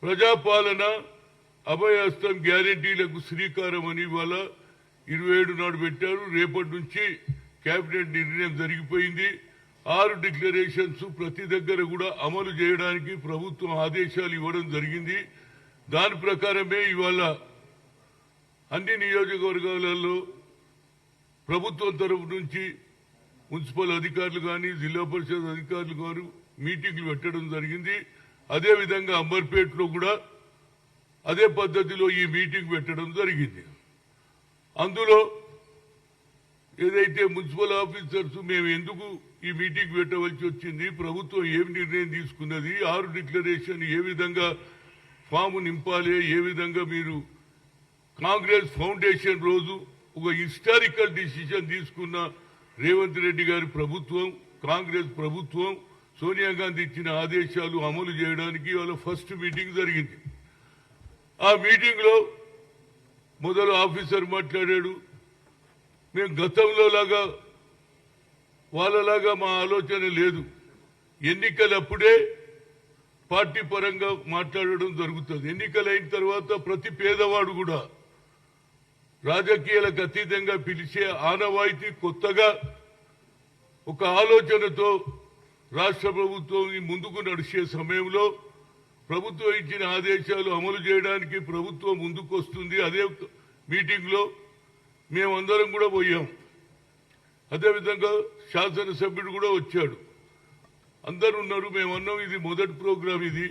ప్రజాపాలన అభయహస్తం గ్యారెంటీలకు శ్రీకారం అని ఇవాళ 27 నాడు పెట్టారు. రేపటి నుంచి కేబినెట్ నిర్ణయం జరిగిపోయింది. 6 డిక్లరేషన్స్ ప్రతి దగ్గర కూడా అమలు చేయడానికి ప్రభుత్వం ఆదేశాలు ఇవ్వడం జరిగింది. దాని ప్రకారమే ఇవాళ అన్ని నియోజకవర్గాలలో ప్రభుత్వం తరఫు నుంచి మున్సిపల్ అధికారులు కానీ జిల్లా పరిషత్ అధికారులు గారు మీటింగ్లు పెట్టడం జరిగింది. అదేవిధంగా అంబర్పేటలో కూడా అదే పద్ధతిలో ఈ మీటింగ్ పెట్టడం జరిగింది. అందులో ఏదైతే మున్సిపల్ ఆఫీసర్స్ మేము ఎందుకు ఈ మీటింగ్ పెట్టవలసి వచ్చింది, ప్రభుత్వం ఏం నిర్ణయం తీసుకున్నది, 6 డిక్లరేషన్ ఏ విధంగా ఫామ్ నింపాలి, ఏ విధంగా మీరు కాంగ్రెస్ ఫౌండేషన్ రోజు ఒక హిస్టారికల్ డిసిషన్ తీసుకున్న రేవంత్ రెడ్డి గారి ప్రభుత్వం, కాంగ్రెస్ ప్రభుత్వం సోనియా గాంధీ ఇచ్చిన ఆదేశాలు అమలు చేయడానికి వాళ్ళ ఫస్ట్ మీటింగ్ జరిగింది. ఆ మీటింగ్ లో మొదలు ఆఫీసర్ మాట్లాడాడు. మేము గతంలో లాగా వాళ్ళలాగా మా ఆలోచన లేదు, ఎన్నికలప్పుడే పార్టీ పరంగా మాట్లాడడం జరుగుతుంది. ఎన్నికలైన తర్వాత ప్రతి పేదవాడు కూడా రాజకీయాలకు అతీతంగా పిలిచే ఆనవాయితీ కొత్తగా ఒక ఆలోచనతో రాష్ట్ర ప్రభుత్వం ముందుకు నడిచే సమయంలో ప్రభుత్వం ఇచ్చిన ఆదేశాలు అమలు చేయడానికి ప్రభుత్వం ముందుకు వస్తుంది. అదే మీటింగ్ లో మేమందరం కూడా పోయాం. అదేవిధంగా శాసనసభ్యుడు కూడా వచ్చాడు. అందరూ ఉన్నారు. మేమన్నాం ఇది మొదటి ప్రోగ్రాం, ఇది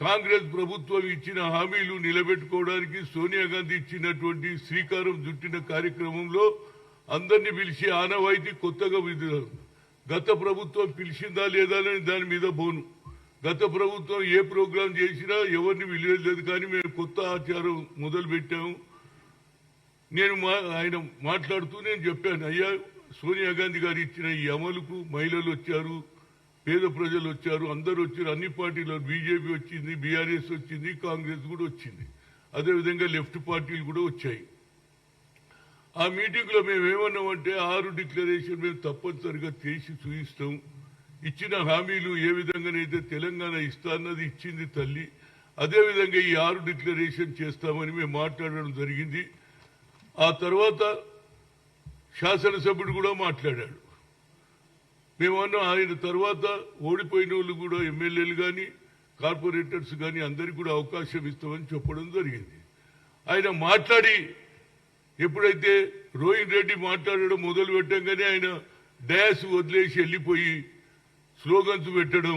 కాంగ్రెస్ ప్రభుత్వం ఇచ్చిన హామీలు నిలబెట్టుకోవడానికి సోనియా గాంధీ ఇచ్చినటువంటి శ్రీకారం చుట్టిన కార్యక్రమంలో అందరినీ పిలిచి ఆనవాయితీ కొత్తగా గత ప్రభుత్వం పిలిచిందా లేదా అని దాని మీద బోను. గత ప్రభుత్వం ఏ ప్రోగ్రాం చేసినా ఎవరిని విలువలేదు, కానీ మేము కొత్త ఆచారం మొదలు పెట్టాము. ఆయన మాట్లాడుతూ నేను చెప్పాను, అయ్యా సోనియా గాంధీ గారు ఇచ్చిన ఈ అమలుకు మహిళలు వచ్చారు, పేద ప్రజలు వచ్చారు, అందరూ వచ్చారు. అన్ని పార్టీలు బీజేపీ వచ్చింది, బీఆర్ఎస్ వచ్చింది, కాంగ్రెస్ కూడా వచ్చింది, అదేవిధంగా లెఫ్ట్ పార్టీలు కూడా వచ్చాయి. ఆ మీటింగ్ లో మేము ఏమన్నామంటే 6 డిక్లరేషన్ మేము తప్పనిసరిగా చేసి చూపిస్తాం. ఇచ్చిన హామీలు ఏ విధంగానైతే తెలంగాణ ఇస్తాన్నది ఇచ్చింది తల్లి, అదేవిధంగా ఈ 6 డిక్లరేషన్ చేస్తామని మేము మాట్లాడడం జరిగింది. ఆ తర్వాత శాసనసభ్యుడు కూడా మాట్లాడాడు. మేమన్నా ఆయన తర్వాత ఓడిపోయిన వాళ్ళు కూడా ఎమ్మెల్యేలు కానీ కార్పొరేటర్స్ కానీ అందరికీ కూడా అవకాశం ఇస్తామని చెప్పడం జరిగింది. ఆయన మాట్లాడి ఎప్పుడైతే రోహిన్ రెడ్డి మాట్లాడడం మొదలు పెట్టంగానే ఆయన డయాస్ వదిలేసి వెళ్ళిపోయి స్లోగన్స్ పెట్టడం,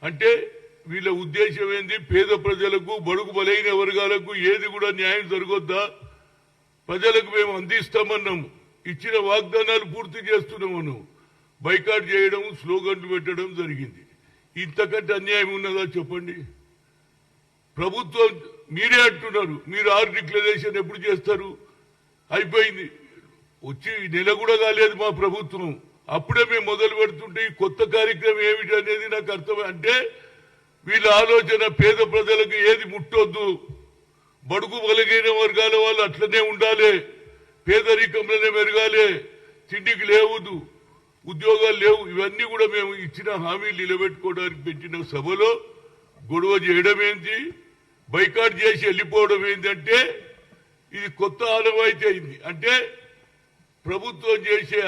అంటే వీళ్ళ ఉద్దేశం ఏంది, పేద ప్రజలకు బడుగు బలైన వర్గాలకు ఏది కూడా న్యాయం జరగొద్దా, ప్రజలకు మేము అందిస్తామన్నాము, ఇచ్చిన వాగ్దానాలు పూర్తి చేస్తున్నామను బైకాట్ చేయడం, స్లోగన్లు పెట్టడం జరిగింది. ఇంతకంటే అన్యాయం ఉన్నదా చెప్పండి. ప్రభుత్వం మీరే అంటున్నారు మీరు 6 డిక్లరేషన్ ఎప్పుడు చేస్తారు, అయిపోయింది, వచ్చి నెల కూడా కాలేదు మా ప్రభుత్వం, అప్పుడే మేము మొదలు పెడుతుంటే ఈ కొత్త కార్యక్రమం ఏమిటి అనేది నాకు అర్థం. అంటే వీళ్ళ ఆలోచన పేద ప్రజలకు ఏది ముట్టొద్దు, బడుగు బలగైన వర్గాల వాళ్ళు అట్లనే ఉండాలి, పేదరికంలోనే మెరగాలి, తిండికి లేవదు, ఉద్యోగాలు లేవు, ఇవన్నీ కూడా మేము ఇచ్చిన హామీలు నిలబెట్టుకోవడానికి పెట్టిన సభలో గొడవ చేయడం ఏంటి, బైకాట్ చేసి వెళ్ళిపోవడం ఏంటంటే ఇది కొత్త ఆనవాయితీ అయింది. అంటే ప్రభుత్వం చేసే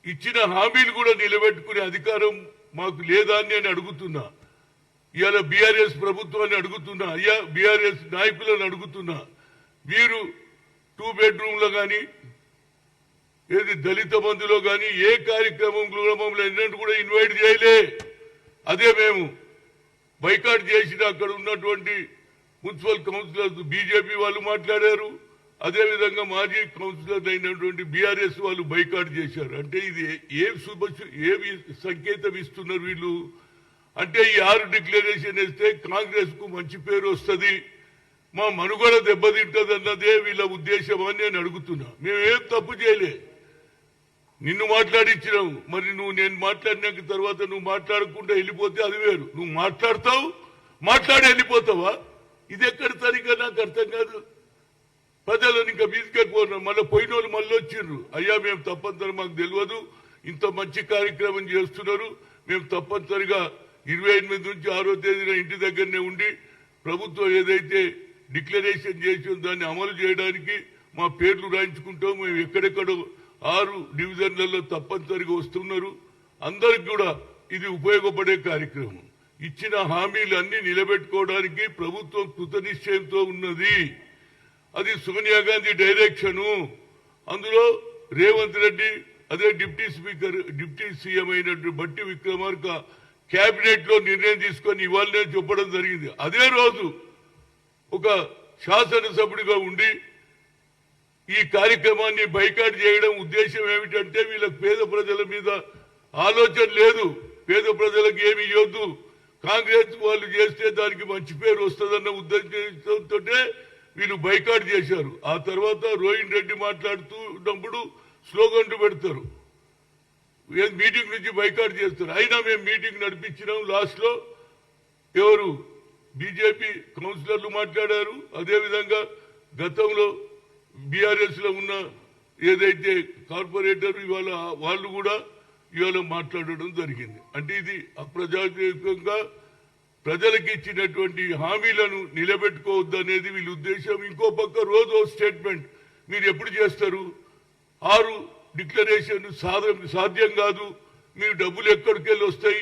ఇచ్చిన హామీలు కూడా నిలబెట్టుకునే అధికారం మాకు లేదా అని నేను అడుగుతున్నా. ఇవాళ బీఆర్ఎస్ ప్రభుత్వాన్ని అడుగుతున్నా, అయ్యా బీఆర్ఎస్ నాయకులను అడుగుతున్నా, మీరు 2 బెడ్రూమ్లో కానీ ఏది దళిత బంధులో కానీ ఏ కార్యక్రమంలో మమ్మల్ని ఎన్నట్టు కూడా ఇన్వైట్ చేయలే. అదే మేము బైకాట్ చేసిన అక్కడ ఉన్నటువంటి మున్సిపల్ కౌన్సిలర్స్ బీజేపీ వాళ్ళు మాట్లాడారు, అదేవిధంగా మాజీ కౌన్సిలర్ అయినటువంటి బీఆర్ఎస్ వాళ్ళు బైకాట్ చేశారు. అంటే ఇది ఏమి సంకేతం ఇస్తున్నారు వీళ్ళు అంటే ఈ 6 డిక్లరేషన్ వేస్తే కాంగ్రెస్ కు మంచి పేరు వస్తుంది, మా మనుగడ దెబ్బతింటది అన్నదే వీళ్ళ ఉద్దేశం అని నేను అడుగుతున్నా. మేమేం తప్పు చేయలే, నిన్ను మాట్లాడించినావు, మరి నేను మాట్లాడినాక తర్వాత నువ్వు మాట్లాడకుండా వెళ్ళిపోతే అది వేరు. నువ్వు మాట్లాడతావు, మాట్లాడి వెళ్ళిపోతావా, ఇది ఎక్కడ సరిగ్గా నాకు అర్థం కాదు. ప్రజలను ఇంకా మీదికెళ్ళిపోయినారు, మళ్ళీ పోయిన వాళ్ళు మళ్ళీ వచ్చిండ్రు, అయ్యా మేము తప్పనిసరి మాకు తెలియదు, ఇంత మంచి కార్యక్రమం చేస్తున్నారు, మేము తప్పనిసరిగా 28 నుంచి 6వ తేదీన ఇంటి దగ్గరనే ఉండి ప్రభుత్వం ఏదైతే డిక్లరేషన్ చేసిందో దాన్ని అమలు చేయడానికి మా పేర్లు రాయించుకుంటాం. మేము ఎక్కడెక్కడో 6 డివిజన్లలో తప్పనిసరిగా వస్తున్నారు. అందరికి కూడా ఇది ఉపయోగపడే కార్యక్రమం. ఇచ్చిన హామీలు అన్ని నిలబెట్టుకోవడానికి ప్రభుత్వం కృతనిశ్చయంతో ఉన్నది. అది సోనియా గాంధీ డైరెక్షను. అందులో రేవంత్ రెడ్డి అదే డిప్యూటీ సీఎం అయినట్టు బట్టి విక్రమార్క కేబినెట్ లో నిర్ణయం తీసుకొని ఇవాళనే చెప్పడం జరిగింది. అదే రోజు ఒక శాసనసభ్యుడిగా ఉండి ఈ కార్యక్రమాన్ని బైకాట్ చేయడం ఉద్దేశం ఏమిటంటే వీళ్ళకి పేద ప్రజల మీద ఆలోచన లేదు, పేద ప్రజలకు ఏమి ఇవ్వద్దు, కాంగ్రెస్ వాళ్ళు చేస్తే దానికి మంచి పేరు వస్తుందన్న ఉద్దేశంతో వీళ్ళు బైకాట్ చేశారు. ఆ తర్వాత రోహిన్ రెడ్డి మాట్లాడుతున్నప్పుడు స్లోగన్లు పెడతారు, మీటింగ్ నుంచి బైకాట్ చేస్తారు. అయినా మేము మీటింగ్ నడిపించినాం. లాస్ట్ లో ఎవరు బీజేపీ కౌన్సిలర్లు మాట్లాడారు. అదేవిధంగా గతంలో బీఆర్ఎస్ లో ఉన్న ఏదైతే కార్పొరేటర్ ఇవాళ వాళ్ళు కూడా ఇవాళ మాట్లాడడం జరిగింది. అంటే ఇది అప్రజాస్వామికంగా ప్రజలకు ఇచ్చినటువంటి హామీలను నిలబెట్టుకోవద్దు అనేది వీళ్ళ ఉద్దేశం. ఇంకో పక్క రోజు స్టేట్మెంట్ మీరు ఎప్పుడు చేస్తారు, 6 డిక్లరేషన్ సాధ్యం కాదు, మీరు డబ్బులు ఎక్కడికి వెళ్ళి వస్తాయి,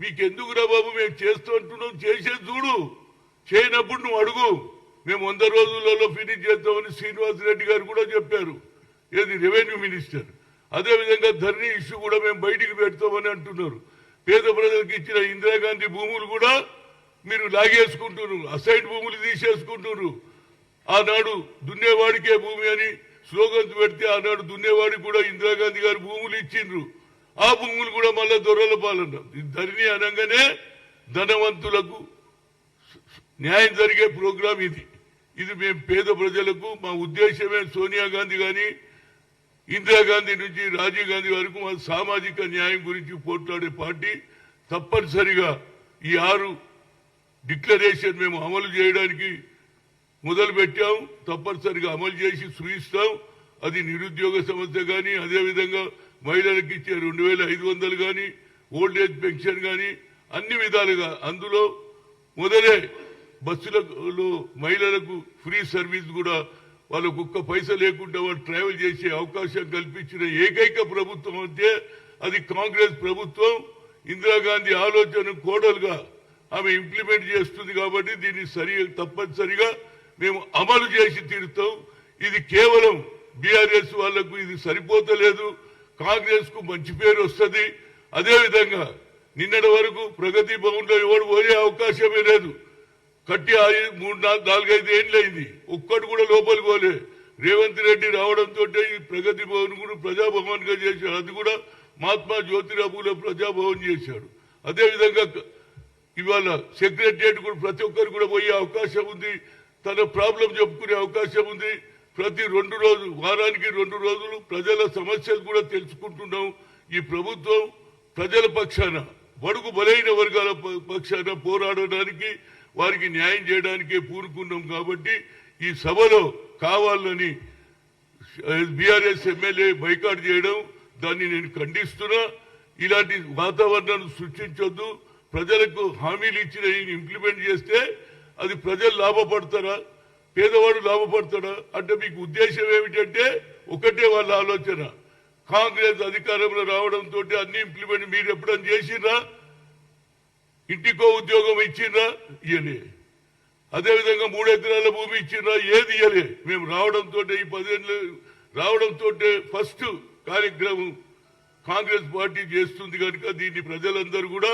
మీకు ఎందుకురా బాబు మేము చేస్తుంటున్నాం, చేసేది చూడు, చేయనప్పుడు నువ్వు అడుగు, మేము 100 రోజులలో ఫినిష్ చేస్తామని శ్రీనివాస్ రెడ్డి గారు కూడా చెప్పారు, ఏది రెవెన్యూ మినిస్టర్. అదేవిధంగా ధరణి ఇష్యూ కూడా మేము బయటికి పెడతామని అంటున్నారు. పేద ప్రజలకు ఇచ్చిన ఇందిరాగాంధీ భూములు కూడా మీరు లాగేసుకుంటున్నారు, అసైడ్ భూములు తీసేసుకుంటున్నారు. ఆనాడు దున్నేవాడికే భూమి అని స్లోగన్స్ పెడితే ఆనాడు దున్నేవాడికి కూడా ఇందిరాగాంధీ గారు భూములు ఇచ్చిండ్రు. ఆ భూములు కూడా మళ్ళా దొరల పాలన. ధరణి అనగానే ధనవంతులకు న్యాయం జరిగే ప్రోగ్రాం ఇది. ఇది మేము పేద ప్రజలకు మా ఉద్దేశమే. సోనియా గాంధీ కానీ ఇందిరాగాంధీ నుంచి రాజీవ్ గాంధీ వరకు మా సామాజిక న్యాయం గురించి పోట్లాడే పార్టీ. తప్పనిసరిగా ఈ 6 డిక్లరేషన్ మేము అమలు చేయడానికి మొదలు పెట్టాం. తప్పనిసరిగా అమలు చేసి చూపిస్తాం. అది నిరుద్యోగ సమస్య కానీ, అదేవిధంగా మహిళలకు ఇచ్చే 2500 కానీ, ఓల్డ్ ఏజ్ పెన్షన్ కానీ అన్ని విధాలుగా. అందులో మొదలే బస్సులలో మహిళలకు ఫ్రీ సర్వీస్ కూడా వాళ్ళకు ఒక్క పైసా లేకుండా వాళ్ళు ట్రావెల్ చేసే అవకాశం కల్పించిన ఏకైక ప్రభుత్వం అంటే అది కాంగ్రెస్ ప్రభుత్వం. ఇందిరాగాంధీ ఆలోచన కోడలుగా ఆమె ఇంప్లిమెంట్ చేస్తుంది. కాబట్టి దీన్ని తప్పనిసరిగా మేము అమలు చేసి తీరుతాం. ఇది కేవలం బీఆర్ఎస్ వాళ్లకు ఇది సరిపోతలేదు, కాంగ్రెస్ కు మంచి పేరు వస్తుంది. అదేవిధంగా నిన్నటి వరకు ప్రగతి భవన్ లో ఎవరు పోయే అవకాశమే లేదు. కట్టి 3-4-5 ఏళ్ళైంది, ఒక్కటి కూడా లోపలికి పోలే. రేవంత్ రెడ్డి రావడంతో ఈ ప్రగతి భవన్ కూడా ప్రజాభవన్ గా చేశాడు. అది కూడా మహాత్మా జ్యోతిరావుల ప్రజాభవన్ చేశాడు. అదేవిధంగా ఇవాళ సెక్రటరియట్ కూడా ప్రతి ఒక్కరు కూడా పోయే అవకాశం ఉంది, తన ప్రాబ్లం చెప్పుకునే అవకాశం ఉంది. ప్రతి 2 రోజులు, వారానికి 2 రోజులు ప్రజల సమస్యలు కూడా తెలుసుకుంటున్నాం. ఈ ప్రభుత్వం ప్రజల పక్షాన, బడుగు బలైన వర్గాల పక్షాన పోరాడడానికి, వారికి న్యాయం చేయడానికే పూనుకున్నాం. కాబట్టి ఈ సభలో కావాలని బీఆర్ఎస్ ఎమ్మెల్యే బైకాట్ చేయడం, దాన్ని నేను ఖండిస్తున్నా. ఇలాంటి వాతావరణాన్ని సృష్టించొద్దు. ప్రజలకు హామీలు ఇచ్చిన ఇంప్లిమెంట్ చేస్తే అది ప్రజలు లాభపడతారా, పేదవాడు లాభపడతాడా అంటే మీకు ఉద్దేశం ఏమిటంటే ఒకటే వాళ్ళ ఆలోచన. కాంగ్రెస్ అధికారంలో రావడంతో అన్ని ఇంప్లిమెంట్ మీరు ఎప్పుడైనా చేసినా, ఇంటికో ఉద్యోగం ఇచ్చినా ఇయ్యలే, అదేవిధంగా 3 ఎకరాల భూమి ఇచ్చినా ఏది ఇయ్యలే. మేము రావడంతో ఈ 10 ఏళ్ళు రావడంతో ఫస్ట్ కార్యక్రమం కాంగ్రెస్ పార్టీ చేస్తుంది కనుక దీన్ని ప్రజలందరూ కూడా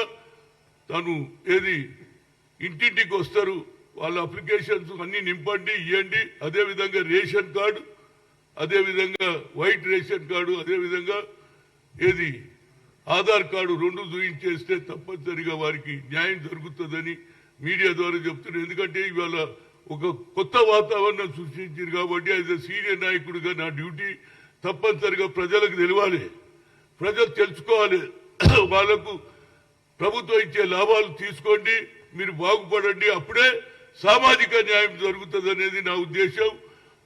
తను ఏది ఇంటింటికి వస్తారు, వాళ్ళ అప్లికేషన్స్ అన్ని నింపండి, ఇవ్వండి. అదేవిధంగా రేషన్ కార్డు, అదేవిధంగా వైట్ రేషన్ కార్డు, అదేవిధంగా ఏది ఆధార్ కార్డు 2 చూపించేస్తే తప్పనిసరిగా వారికి న్యాయం జరుగుతుందని మీడియా ద్వారా చెప్తున్నారు. ఎందుకంటే ఇవాళ ఒక కొత్త వాతావరణం సృష్టించారు కాబట్టి యాజ్ ఎ సీనియర్ నాయకుడిగా నా డ్యూటీ తప్పనిసరిగా ప్రజలకు తెలియాలి, ప్రజలు తెలుసుకోవాలి. వాళ్లకు ప్రభుత్వం ఇచ్చే లాభాలు తీసుకోండి, మీరు బాగుపడండి, అప్పుడే సామాజిక న్యాయం జరుగుతుంది అనేది నా ఉద్దేశం.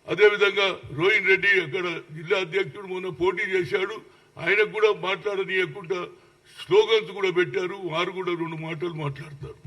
అదేవిధంగా రోహిన్ రెడ్డి అక్కడ జిల్లా అధ్యక్షుడు మొన్న పోటీ చేశాడు, ఆయనకు కూడా మాట్లాడనీయకుండా స్లోగన్స్ కూడా పెట్టారు. వారు కూడా 2 మాటలు మాట్లాడతారు.